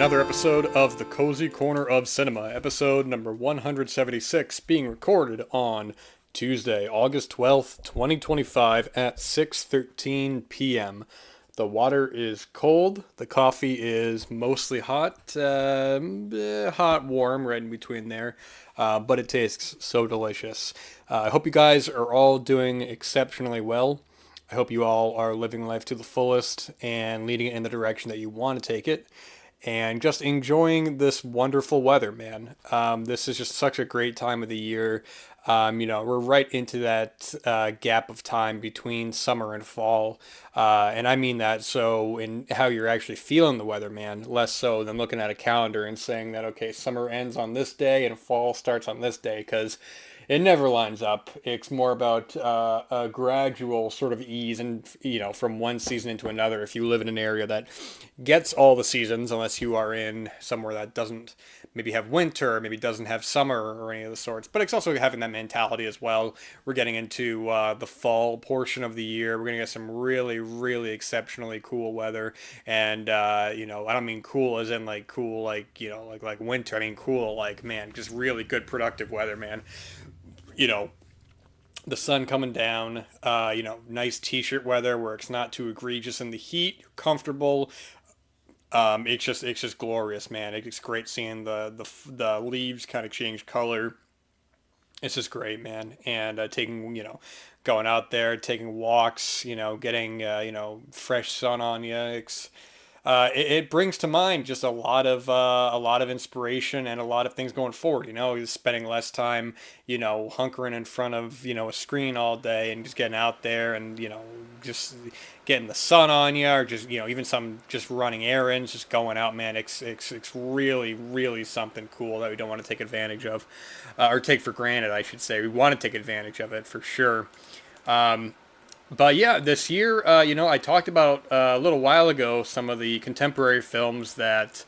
another episode of the Cozy Corner of Cinema, episode number 176, being recorded on Tuesday, August 12th, 2025 at 6:13 p.m. The water is cold, the coffee is mostly hot, hot, warm, right in between there, but it tastes so delicious. I hope you guys are all doing exceptionally well. I hope you all are living life to the fullest and leading it in the direction that you want to take it and just enjoying this wonderful weather, man. This is just such a great time of the year. We're right into that gap of time between summer and fall. And I mean that so in how you're actually feeling the weather, man, less so than looking at a calendar and saying that, okay, summer ends on this day and fall starts on this day, because it never lines up. It's more about a gradual sort of ease and, from one season into another. If you live in an area that gets all the seasons, unless you are in somewhere that doesn't maybe have winter, maybe doesn't have summer or any of the sorts. But it's also having that mentality as well. We're getting into the fall portion of the year. We're going to get some really, really exceptionally cool weather. And, I don't mean cool as in like cool, like winter. I mean cool, like, man, just really good productive weather, man. you know, the sun coming down, nice t-shirt weather where it's not too egregious in the heat, you're comfortable. It's just glorious, man. It's great seeing the leaves kind of change color. It's just great, man. And going out there, taking walks, getting fresh sun on you. It brings to mind just a lot of inspiration and a lot of things going forward. Spending less time, hunkering in front of a screen all day and just getting out there and just getting the sun on you, or just even some just running errands, just going out, man. It's really really something cool that we don't want to take advantage of, or take for granted, I should say. We want to take advantage of it for sure. Um, but yeah, this year, I talked about a little while ago some of the contemporary films that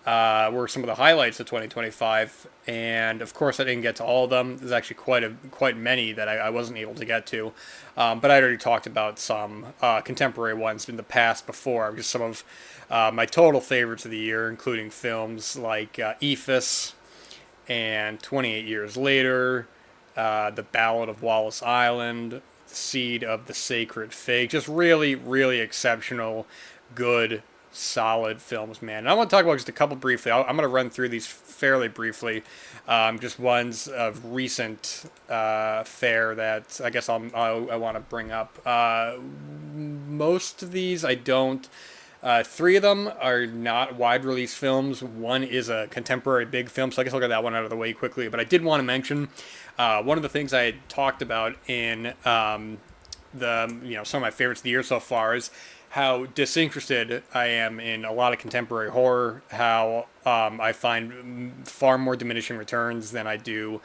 were some of the highlights of 2025, and of course, I didn't get to all of them. There's actually quite many that I wasn't able to get to, but I already talked about some contemporary ones in the past before. Just some of my total favorites of the year, including films like *Ephes* and *28 Years Later*, *The Ballad of Wallace Island*, Seed of the Sacred Fig. Just really, really exceptional, good, solid films, man. And I want to talk about just a couple briefly. I'm going to run through these fairly briefly. Just ones of recent fare that I guess I want to bring up. Most of these I don't. Three of them are not wide release films. One is a contemporary big film, so I guess I'll get that one out of the way quickly. But I did want to mention one of the things I had talked about in some of my favorites of the year so far is how disinterested I am in a lot of contemporary horror. How I find far more diminishing returns than I do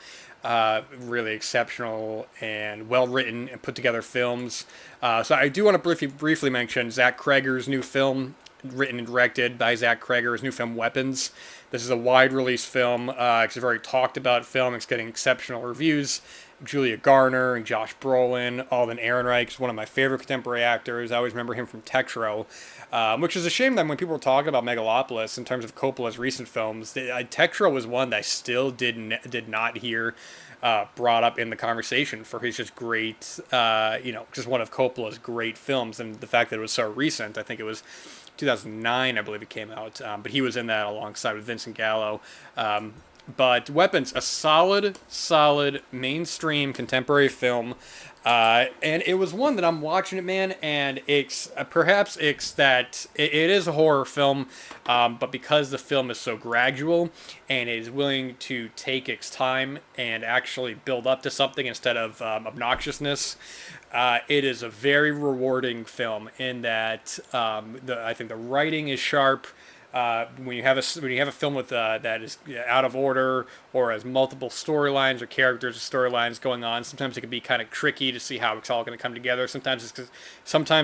really exceptional and well written and put together films. So I do want to briefly mention Zach Cregger's new film, written and directed by Zach Cregger, his new film Weapons. This is a wide release film. It's a very talked about film. It's getting exceptional reviews. Julia Garner and Josh Brolin, Alden Ehrenreich is one of my favorite contemporary actors. I always remember him from Tetro, which is a shame that when people were talking about Megalopolis in terms of Coppola's recent films, Tetro was one that I still did not hear brought up in the conversation for his just great, just one of Coppola's great films. And the fact that it was so recent, I think it was 2009, I believe it came out, but he was in that alongside with Vincent Gallo. But Weapons, a solid mainstream contemporary film, and it was one that I'm watching it, man. And perhaps it's that it is a horror film, but because the film is so gradual and it is willing to take its time and actually build up to something instead of obnoxiousness. It is a very rewarding film in that I think the writing is sharp. When you have a film with that is out of order or has multiple storylines or characters or storylines going on, sometimes it can be kind of tricky to see how it's all going to come together. Sometimes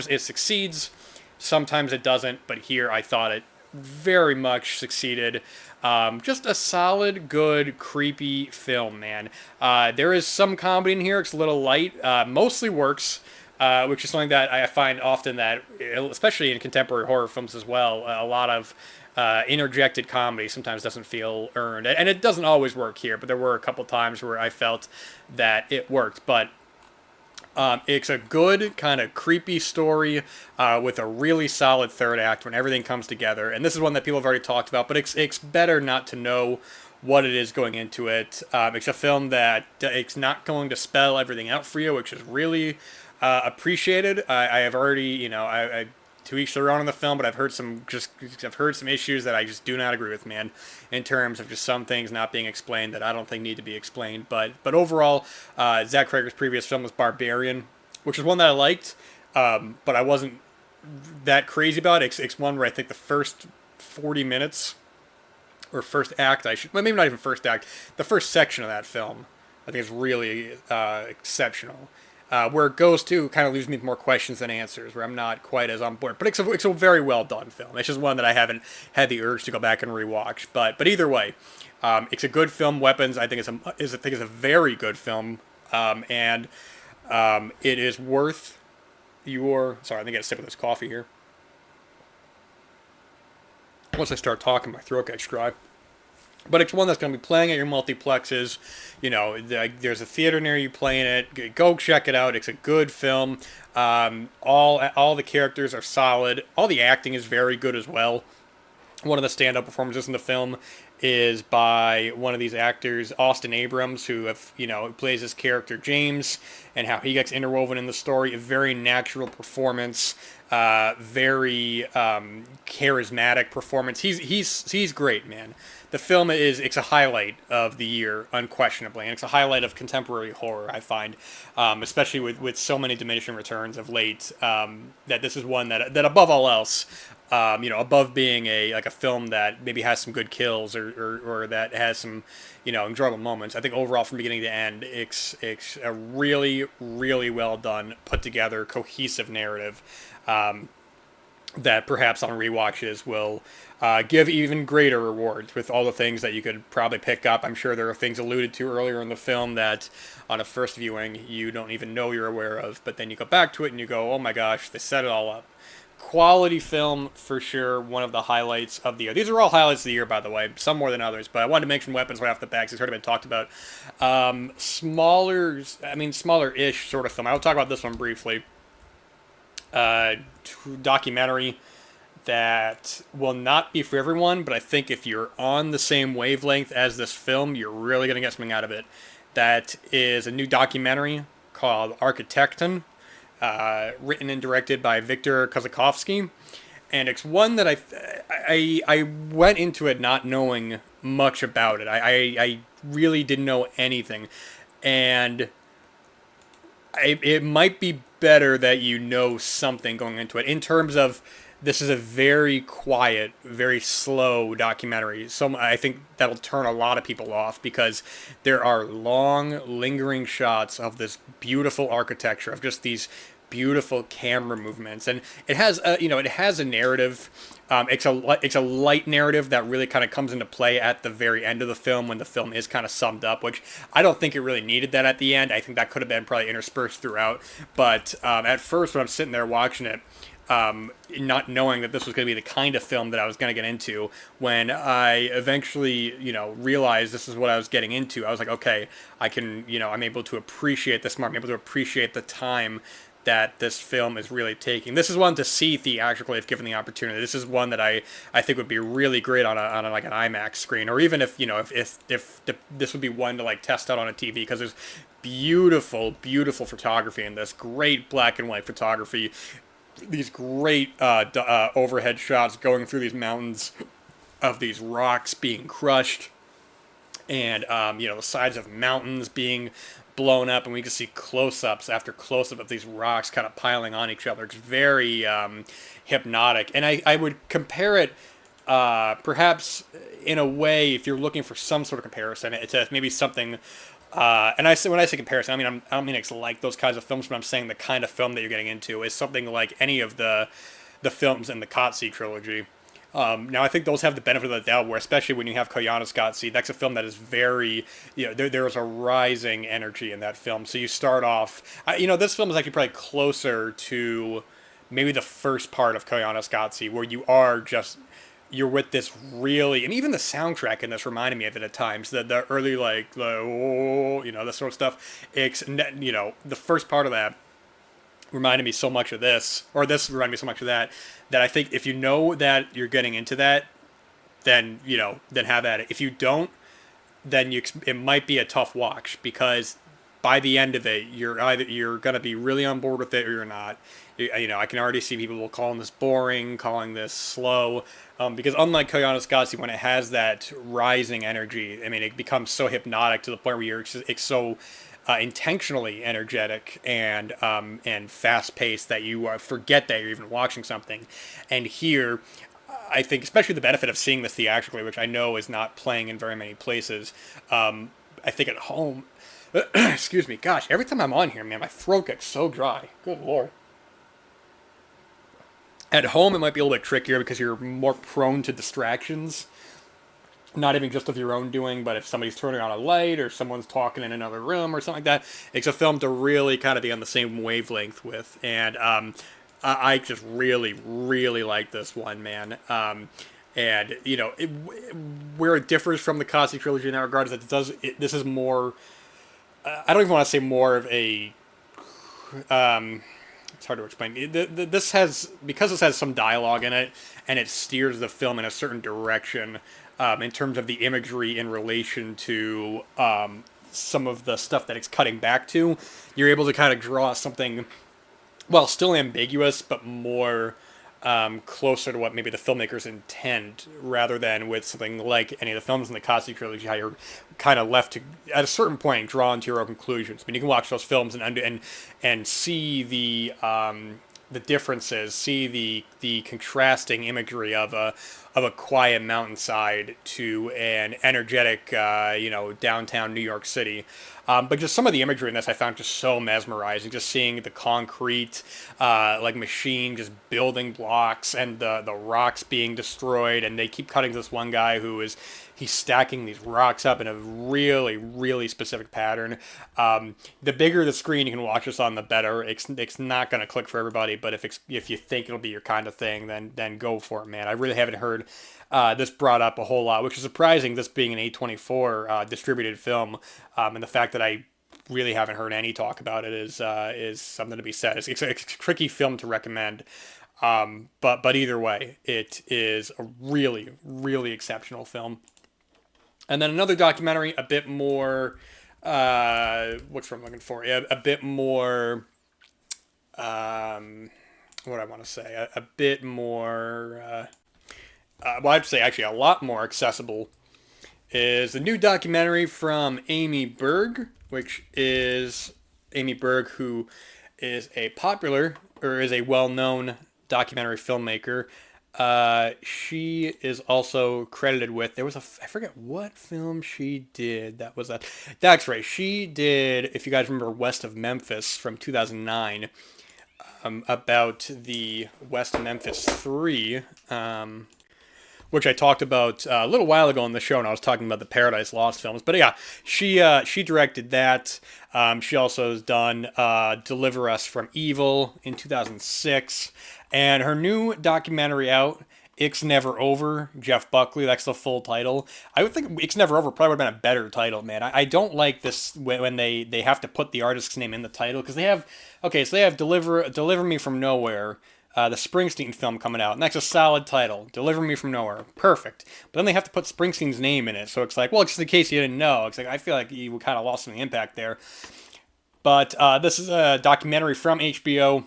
it succeeds, sometimes it doesn't. But here, I thought it very much succeeded. Just a solid, good, creepy film, man. There is some comedy in here. It's a little light. Mostly works. Which is something that I find often that, especially in contemporary horror films as well, a lot of interjected comedy sometimes doesn't feel earned, and it doesn't always work here. But there were a couple times where I felt that it worked. But it's a good kind of creepy story with a really solid third act when everything comes together. And this is one that people have already talked about, but it's better not to know what it is going into it. It's a film that it's not going to spell everything out for you, which is really appreciated. I have already, I to each their own in the film, but I've heard some issues that I just do not agree with, man, in terms of just some things not being explained that I don't think need to be explained. But overall, Zach Cregger's previous film was Barbarian, which is one that I liked, but I wasn't that crazy about it. It's one where I think the first 40 minutes or first act, well, maybe not even first act, the first section of that film, I think is really exceptional. Where it goes to kind of leaves me with more questions than answers, where I'm not quite as on board. But it's a very well done film. It's just one that I haven't had the urge to go back and rewatch. But either way, it's a good film. Weapons, I think is a very good film, and it is worth your. Sorry, I think I got to sip of this coffee here. Once I start talking, my throat gets dry. But it's one that's going to be playing at your multiplexes. There's a theater near you playing it. Go check it out. It's a good film. All the characters are solid. All the acting is very good as well. One of the stand-up performances in the film is by one of these actors, Austin Abrams, who plays his character James, and how he gets interwoven in the story. A very natural performance, very charismatic performance. He's great, man. The film it's a highlight of the year, unquestionably, and it's a highlight of contemporary horror, I find, especially with so many diminishing returns of late, that this is one that above all else, above being a film that maybe has some good kills or that has some, enjoyable moments. I think overall, from beginning to end, it's a really, really well done, put together, cohesive narrative. That perhaps on rewatches will give even greater rewards with all the things that you could probably pick up. I'm sure there are things alluded to earlier in the film that on a first viewing you don't even know you're aware of, but then you go back to it and you go, oh my gosh, they set it all up. Quality film for sure, one of the highlights of the year. These are all highlights of the year, by the way, some more than others, but I wanted to mention Weapons right off the bat because it's already been talked about. Smaller-ish sort of film. I'll talk about this one briefly. Documentary that will not be for everyone, but I think if you're on the same wavelength as this film, you're really going to get something out of it. That is a new documentary called Architecton, written and directed by Victor Kozakovsky, and it's one that I went into it not knowing much about it. I really didn't know anything, and it might be better that you know something going into it in terms of this is a very quiet, very slow documentary. So I think that'll turn a lot of people off because there are long, lingering shots of this beautiful architecture, of just these beautiful camera movements, and it has a narrative. It's a light narrative that really kind of comes into play at the very end of the film when the film is kind of summed up, which I don't think it really needed that at the end. I think that could have been probably interspersed throughout. But at first, when I'm sitting there watching it, not knowing that this was going to be the kind of film that I was going to get into, when I eventually, realized this is what I was getting into, I was like, okay, I'm able to appreciate this more. I'm able to appreciate the time that this film is really taking. This is one to see theatrically if given the opportunity. This is one that I think would be really great on like an IMAX screen, or even if this would be one to like test out on a TV, because there's beautiful photography in this, great black and white photography, these great overhead shots going through these mountains of these rocks being crushed, and the sides of mountains being blown up, and we can see close-ups after close-up of these rocks kind of piling on each other. It's very hypnotic, and I would compare it perhaps in a way, if you're looking for some sort of comparison, it's maybe something. And when I say comparison, I don't mean it's like those kinds of films, but I'm saying the kind of film that you're getting into is something like any of the films in the Kotze trilogy. Now, I think those have the benefit of the doubt, where especially when you have Koyaanisqatsi, that's a film that is very, there's a rising energy in that film. So you start off, this film is actually probably closer to maybe the first part of Koyaanisqatsi, where you are just you're with this really, and even the soundtrack in this reminded me of it at times. The early like the oh, this sort of stuff. The first part of that reminded me so much of this, or this reminded me so much of that, that I think if you know that you're getting into that, then then have at it. If you don't, then it might be a tough watch because by the end of it, you're gonna be really on board with it or you're not. I can already see people calling this boring, calling this slow, because unlike Koyaanisqatsi, when it has that rising energy, I mean, it becomes so hypnotic to the point where it's so intentionally energetic and fast paced that you forget that you're even watching something. And here, I think, especially the benefit of seeing this theatrically, which I know is not playing in very many places. I think at home, excuse me, gosh, every time I'm on here, man, my throat gets so dry. Good lord. At home, it might be a little bit trickier because you're more prone to distractions. Not even just of your own doing, but if somebody's turning on a light or someone's talking in another room or something like that, it's a film to really kind of be on the same wavelength with. And I just really, really like this one, man. And where it differs from the Kasi trilogy in that regard is that this is more. I don't even want to say more of a. It's hard to explain. This has, because this has some dialogue in it, and it steers the film in a certain direction in terms of the imagery in relation to some of the stuff that it's cutting back to. You're able to kind of draw something, well, still ambiguous, but more closer to what maybe the filmmakers intend, rather than with something like any of the films in the Kasi trilogy, how you're kind of left to, at a certain point, draw into your own conclusions. I mean, you can watch those films and see the differences, see the contrasting imagery of a quiet mountainside to an energetic, downtown New York City. But just some of the imagery in this I found just so mesmerizing. Just seeing the concrete, like machine, just building blocks, and the rocks being destroyed, and they keep cutting to this one guy he's stacking these rocks up in a really, really specific pattern. The bigger the screen you can watch this on, the better. It's not going to click for everybody, but if you think it'll be your kind of thing, then go for it, man. I really haven't heard this brought up a whole lot, which is surprising, this being an A24 distributed film, and the fact that I really haven't heard any talk about it is something to be said. It's a tricky film to recommend, but either way, it is a really, really exceptional film. And then another documentary, a bit more, what's what I'm looking for? A bit more, what I want to say, a bit more, well, I'd say actually a lot more accessible, is the new documentary from Amy Berg, which is Amy Berg, who is a well-known documentary filmmaker. She is also credited with, I forget what film she did. That's right. She did, if you guys remember, West of Memphis from 2009, about the West of Memphis 3, which I talked about a little while ago on the show, and I was talking about the Paradise Lost films. But yeah, she directed that. She also has done Deliver Us from Evil in 2006. And her new documentary out, It's Never Over, Jeff Buckley, that's the full title. I would think It's Never Over probably would have been a better title, man. I don't like this when they have to put the artist's name in the title, because they have Deliver Me From Nowhere, the Springsteen film coming out, and that's a solid title. Deliver Me From Nowhere. Perfect. But then they have to put Springsteen's name in it, so it's like, well, just in case you didn't know, it's like, I feel like you kind of lost some impact there. But this is a documentary from HBO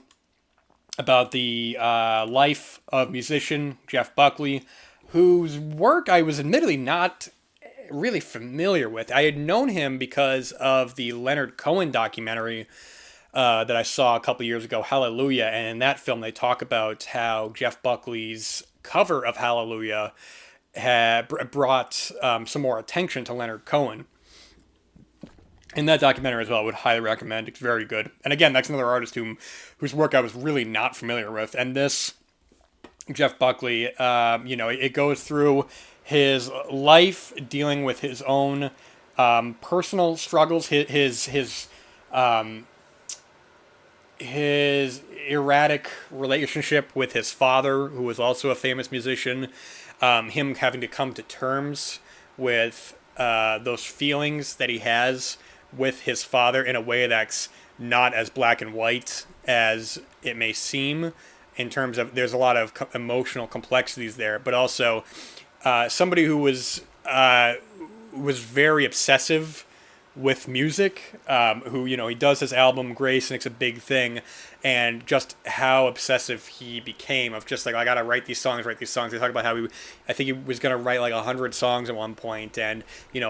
about the life of musician Jeff Buckley, whose work I was admittedly not really familiar with. I had known him because of the Leonard Cohen documentary that I saw a couple years ago, Hallelujah, and in that film they talk about how Jeff Buckley's cover of Hallelujah had brought some more attention to Leonard Cohen. In that documentary as well, I would highly recommend. It's very good. And again, that's another artist whose work I was really not familiar with. And this, Jeff Buckley, it goes through his life dealing with his own personal struggles, his erratic relationship with his father, who was also a famous musician, him having to come to terms with those feelings that he has with his father in a way that's not as black and white as it may seem, in terms of there's a lot of emotional complexities there, but also somebody who was very obsessive with music, who, he does his album Grace and it's a big thing, and just how obsessive he became of just like, I gotta write these songs. They talk about how I think he was gonna write like 100 songs at one point, and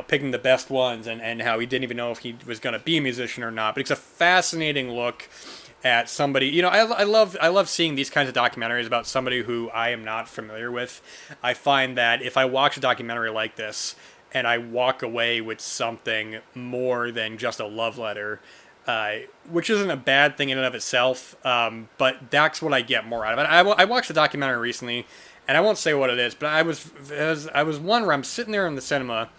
picking the best ones, and how he didn't even know if he was gonna be a musician or not. But it's a fascinating look at somebody. I love seeing these kinds of documentaries about somebody who I am not familiar with. I find that if I watch a documentary like this and I walk away with something more than just a love letter, which isn't a bad thing in and of itself, but that's what I get more out of it. I watched a documentary recently, and I won't say what it is, but I was one where I'm sitting there in the cinema,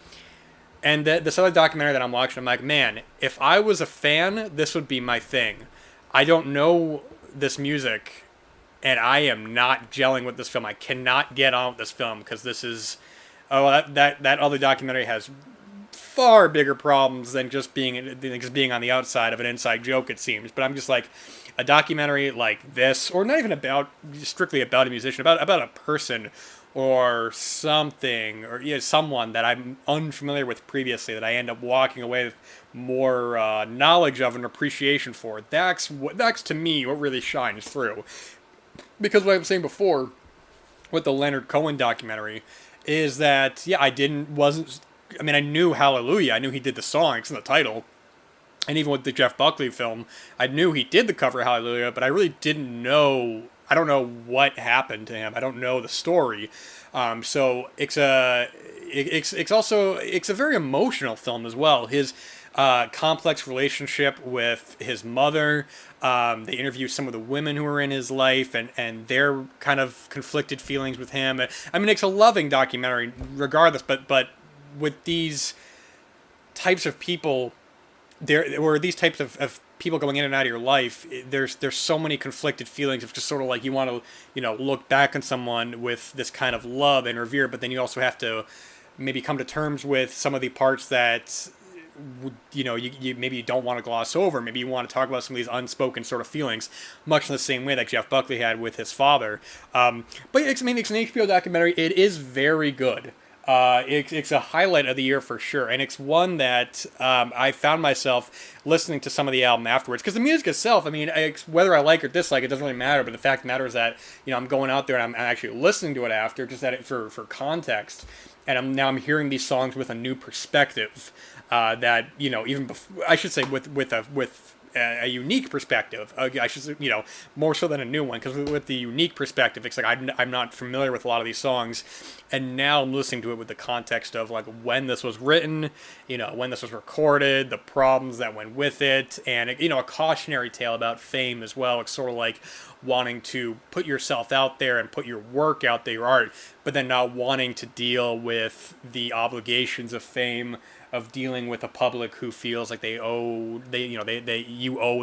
and this other documentary that I'm watching, I'm like, man, if I was a fan, this would be my thing. I don't know this music, and I am not gelling with this film. I cannot get on with this film because this is... Oh, that other documentary has far bigger problems than just being on the outside of an inside joke, it seems. But I'm just like, a documentary like this, or not even strictly about a musician, about a person or something, or someone that I'm unfamiliar with previously, that I end up walking away with more knowledge of and appreciation for. That's to me what really shines through. Because what I was saying before with the Leonard Cohen documentary is that, I knew Hallelujah. I knew he did the song. It's in the title. And even with the Jeff Buckley film, I knew he did the cover of Hallelujah, but I really didn't know. I don't know what happened to him. I don't know the story. So it's a very emotional film as well. His complex relationship with his mother. They interview some of the women who were in his life, and their kind of conflicted feelings with him. I mean, it's a loving documentary regardless, but with these types of people, these types of people going in and out of your life, there's so many conflicted feelings of just sort of like, you want to, look back on someone with this kind of love and revere, but then you also have to maybe come to terms with some of the parts that you maybe you don't want to gloss over. Maybe you want to talk about some of these unspoken sort of feelings, much in the same way that Jeff Buckley had with his father. But it's an HBO documentary. It is very good. It's a highlight of the year for sure, and it's one that I found myself listening to some of the album afterwards, because the music itself, whether I like or dislike, it doesn't really matter. But the fact of the matter is that I'm going out there and I'm actually listening to it after, just for context, and I'm hearing these songs with a new perspective. That even before, I should say, with a unique perspective. I should say, more so than a new one, because with the unique perspective, it's like I'm not familiar with a lot of these songs, and now I'm listening to it with the context of like when this was written, when this was recorded, the problems that went with it, and a cautionary tale about fame as well. It's sort of like wanting to put yourself out there and put your work out there, your art, but then not wanting to deal with the obligations of fame, of dealing with a public who feels like you owe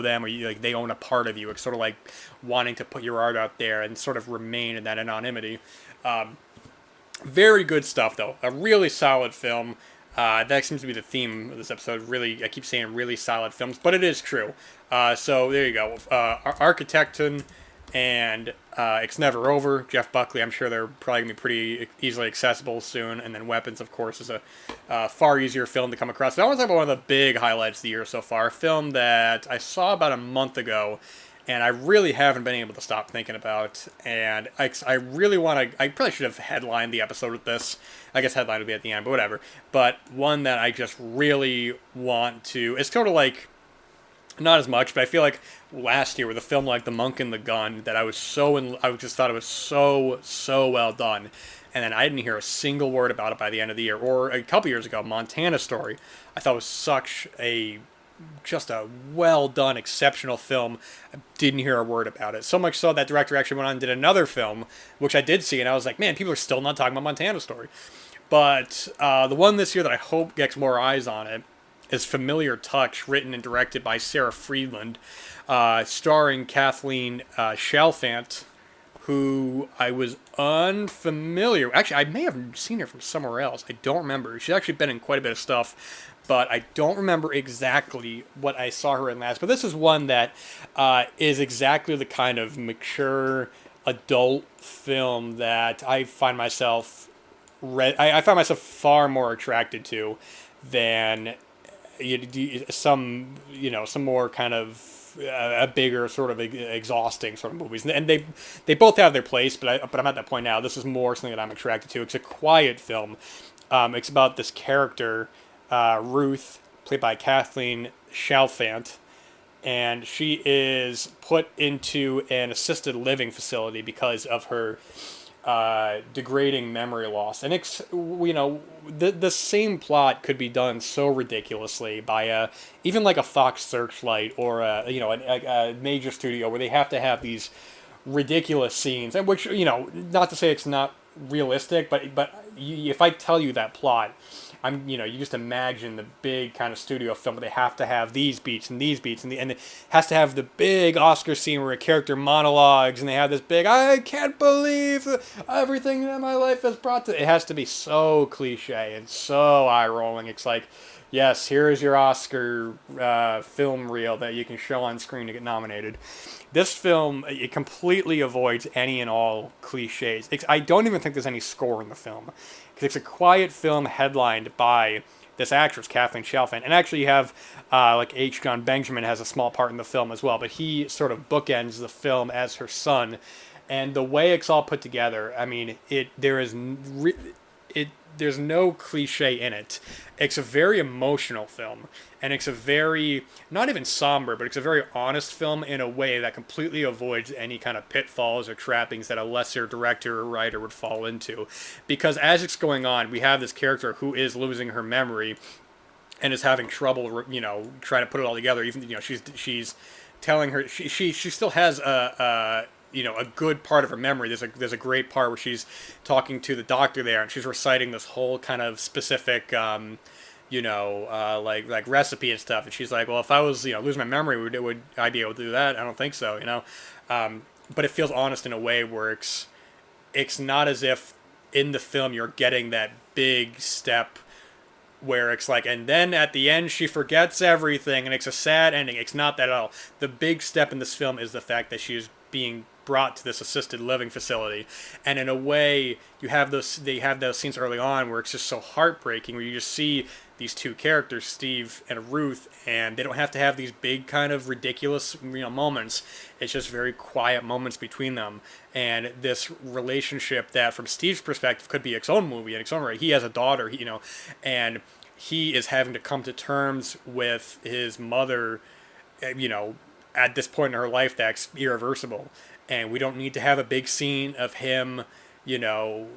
them, or they own a part of you. It's sort of like wanting to put your art out there and sort of remain in that anonymity. Very good stuff, though. A really solid film. That seems to be the theme of this episode. Really, I keep saying really solid films, but it is true. So there you go. Architecton and It's Never Over. Jeff Buckley, I'm sure they're probably going to be pretty easily accessible soon. And then Weapons, of course, is a far easier film to come across. But I want to talk about one of the big highlights of the year so far. A film that I saw about a month ago, and I really haven't been able to stop thinking about. And I really want to... I probably should have headlined the episode with this. I guess headline would be at the end, but whatever. But one that I just really want to... It's sort of like... Not as much, but I feel like last year with a film like The Monk and the Gun, that I just thought it was so well done, and then I didn't hear a single word about it by the end of the year. Or a couple years ago, Montana Story, I thought was just a well done, exceptional film. I didn't hear a word about it. So much so that director actually went on and did another film, which I did see, and I was like, man, people are still not talking about Montana Story. But the one this year that I hope gets more eyes on it is Familiar Touch, written and directed by Sarah Friedland, starring Kathleen Chalfant, who I was unfamiliar. Actually, I may have seen her from somewhere else. I don't remember. She's actually been in quite a bit of stuff, but I don't remember exactly what I saw her in last. But this is one that is exactly the kind of mature adult film that I find myself I find myself far more attracted to than some more kind of a bigger sort of exhausting sort of movies, and they both have their place. But I'm at that point now. This is more something that I'm attracted to. It's a quiet film. It's about this character, Ruth, played by Kathleen Chalfant, and she is put into an assisted living facility because of her degrading memory loss. And it's, the same plot could be done so ridiculously by even like a Fox Searchlight or a major studio where they have to have these ridiculous scenes, and which, not to say it's not realistic, but if I tell you that plot, you just imagine the big kind of studio film where they have to have these beats and these beats, and it has to have the big Oscar scene where a character monologues, and they have this big, I can't believe everything that my life has brought to. It has to be so cliche and so eye rolling. It's like, yes, here is your Oscar film reel that you can show on screen to get nominated. This film, it completely avoids any and all cliches. I don't even think there's any score in the film, because it's a quiet film headlined by this actress, Kathleen Chalfant. And actually you have, like H. John Benjamin has a small part in the film as well, but he sort of bookends the film as her son. And the way it's all put together, I mean, there's no cliche in it. It's a very emotional film, and it's a very, not even somber, but it's a very honest film in a way that completely avoids any kind of pitfalls or trappings that a lesser director or writer would fall into. Because as it's going on, we have this character who is losing her memory and is having trouble, trying to put it all together. Even, she's telling her, she still has a good part of her memory. There's a great part where she's talking to the doctor there, and she's reciting this whole kind of specific, like recipe and stuff. And she's like, well, if I was, losing my memory, would I be able to do that? I don't think so, But it feels honest in a way where it's not as if in the film you're getting that big step where it's like, and then at the end she forgets everything and it's a sad ending. It's not that at all. The big step in this film is the fact that she's being brought to this assisted living facility, and in a way they have those scenes early on where it's just so heartbreaking, where you just see these two characters, Steve and Ruth, and they don't have to have these big kind of ridiculous moments. It's just very quiet moments between them, and this relationship that from Steve's perspective could be its own movie in its own right. He has a daughter, and he is having to come to terms with his mother, at this point in her life that's irreversible. And we don't need to have a big scene of him, when I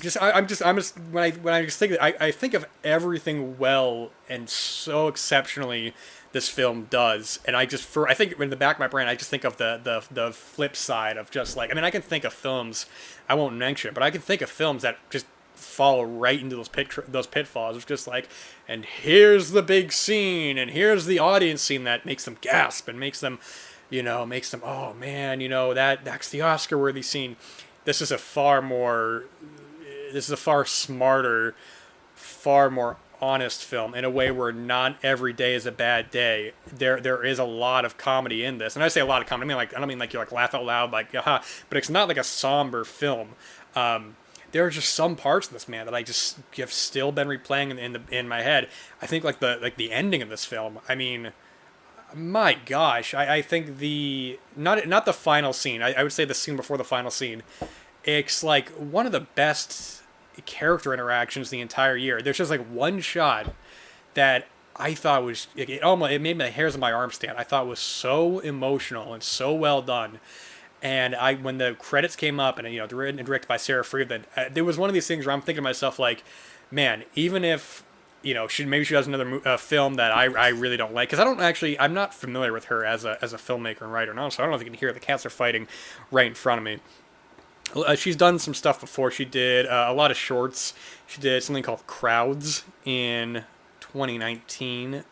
just think, I think of everything well and so exceptionally this film does. And I think in the back of my brain, I just think of the flip side of just like, I can think of films, I won't mention, but I can think of films that just fall right into those pitfalls. It's just like, and here's the big scene, and here's the audience scene that makes them gasp and makes them, oh man, that's the Oscar-worthy scene. This is a far smarter, far more honest film in a way where not every day is a bad day. There is a lot of comedy in this, and I say a lot of comedy. I don't mean like you like laugh out loud, like haha. But it's not like a somber film. There are just some parts of this, man, that I just have still been replaying in my head. I think like the ending of this film. I mean, my gosh, I think not the final scene. I would say the scene before the final scene. It's like one of the best character interactions the entire year. There's just like one shot that I thought was it made my hairs on my arm stand. I thought was so emotional and so well done. And when the credits came up, and written and directed by Sarah Friedland, there was one of these things where I'm thinking to myself like, man, even if she does another film that I really don't like, because I'm not familiar with her as a filmmaker and writer, so I don't know if you can hear the cats are fighting right in front of me. She's done some stuff before. She did a lot of shorts. She did something called Crowds in 2019,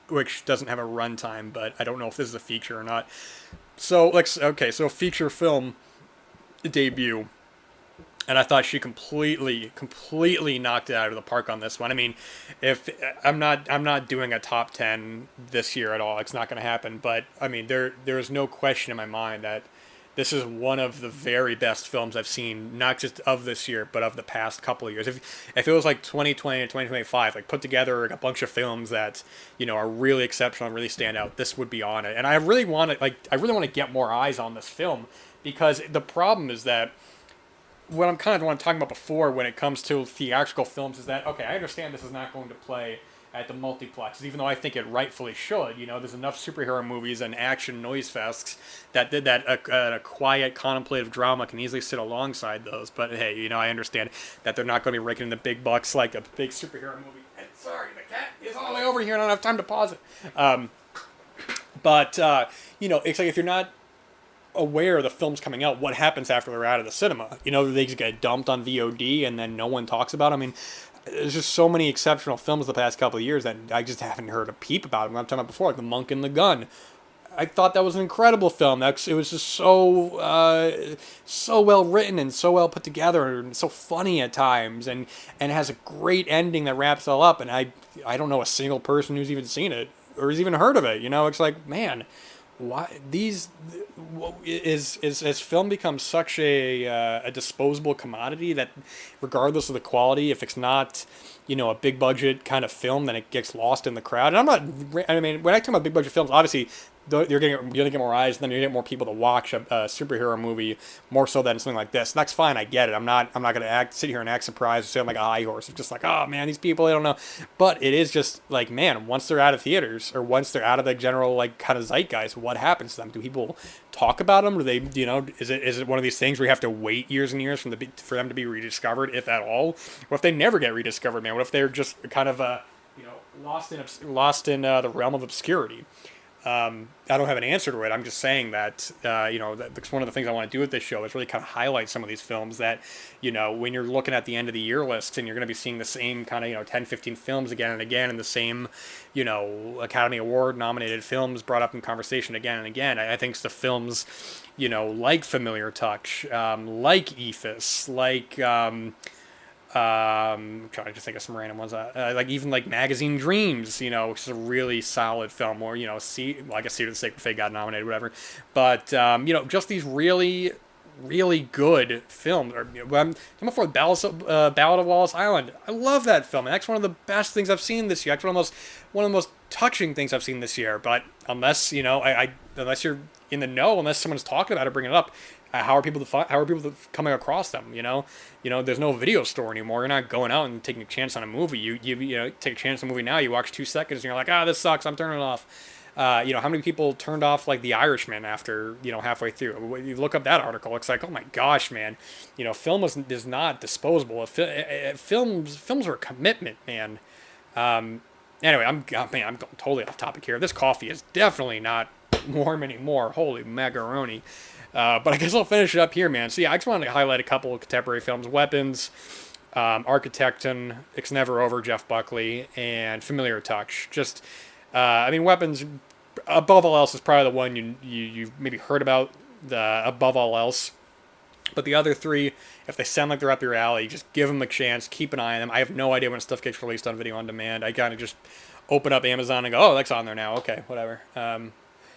which doesn't have a runtime, but I don't know if this is a feature or not. So, so feature film. debut. And I thought she completely knocked it out of the park on this one. I mean, if I'm not doing a top 10 this year at all. It's not going to happen. But I mean, there is no question in my mind that this is one of the very best films I've seen, not just of this year, but of the past couple of years. If it was like 2020 and 2025, like put together like a bunch of films that, you know, are really exceptional and really stand out, this would be on it. And I really want to get more eyes on this film, because the problem is that what I'm kind of talking about before when it comes to theatrical films is that, okay, I understand this is not going to play at the multiplexes, even though I think it rightfully should. You know, there's enough superhero movies and action noise fests that a quiet contemplative drama can easily sit alongside those. But hey, you know, I understand that they're not going to be raking in the big bucks like a big superhero movie. And sorry, the cat is all the way over here and I don't have time to pause it. But you know, it's like if you're not aware of the films coming out, what happens after they're out of the cinema? You know, they just get dumped on VOD and then no one talks about them. I mean, there's just so many exceptional films the past couple of years that I just haven't heard a peep about them. I'm talking about before, like The Monk and the Gun. I thought that was an incredible film. It was just so well written and so well put together and so funny at times, and has a great ending that wraps it all up. And I don't know a single person who's even seen it or has even heard of it. You know, it's like, man, why has film become such a disposable commodity that regardless of the quality, if it's not, you know, a big budget kind of film, then it gets lost in the crowd? And I mean, when I talk about big budget films, obviously you're gonna get more eyes, and then you're gonna get more people to watch a superhero movie more so than something like this. And that's fine, I get it. I'm not gonna sit here and act surprised or sound like a high horse. It's just like, oh man, these people, I don't know. But it is just like, man, once they're out of theaters or once they're out of the general like kind of zeitgeist, what happens to them? Do people talk about them? Do they, you know, is it one of these things where you have to wait years and years for them to be rediscovered, if at all? What if they never get rediscovered, man? What if they're just kind of you know, lost in the realm of obscurity? I don't have an answer to it. I'm just saying that, you know, that's one of the things I want to do with this show is really kind of highlight some of these films that, you know, when you're looking at the end of the year list and you're going to be seeing the same kind of, you know, 10, 15 films again and again, and the same, you know, Academy Award nominated films brought up in conversation again and again. I think the films, you know, like Familiar Touch, like Ephus, like, trying to just think of some random ones. Like even like Magazine Dreams, you know, which is a really solid film. Or, you know, I guess Seed of the Sacred Fate got nominated, whatever. But you know, just these really good films. Or, you know, I'm before Ballad of Wallace Island. I love that film. And that's one of the best things I've seen this year. That's one of the most touching things I've seen this year. But unless, you know, unless you're in the know, unless someone's talking about it, bringing it up. How are people coming across them? You know, there's no video store anymore. You're not going out and taking a chance on a movie. You know, take a chance on a movie now. You watch 2 seconds and you're like, this sucks. I'm turning it off. You know, how many people turned off like The Irishman after, you know, halfway through? You look up that article. It's like, oh my gosh, man. You know, film is not disposable. Films are a commitment, man. Anyway, I'm going totally off topic here. This coffee is definitely not warm anymore. Holy macaroni. But I guess I'll finish it up here, man. So yeah, I just wanted to highlight a couple of contemporary films: Weapons, Architecton, It's Never Over, Jeff Buckley, and Familiar Touch. Just, I mean, Weapons, above all else, is probably the one you maybe heard about above all else. But the other three, if they sound like they're up your alley, just give them a chance. Keep an eye on them. I have no idea when stuff gets released on video on demand. I kind of just open up Amazon and go, oh, that's on there now. Okay, whatever.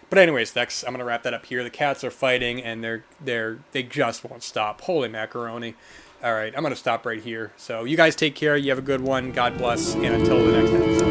But anyways, I'm gonna wrap that up here. The cats are fighting, and they just won't stop. Holy macaroni! All right, I'm gonna stop right here. So you guys take care. You have a good one. God bless, and until the next episode.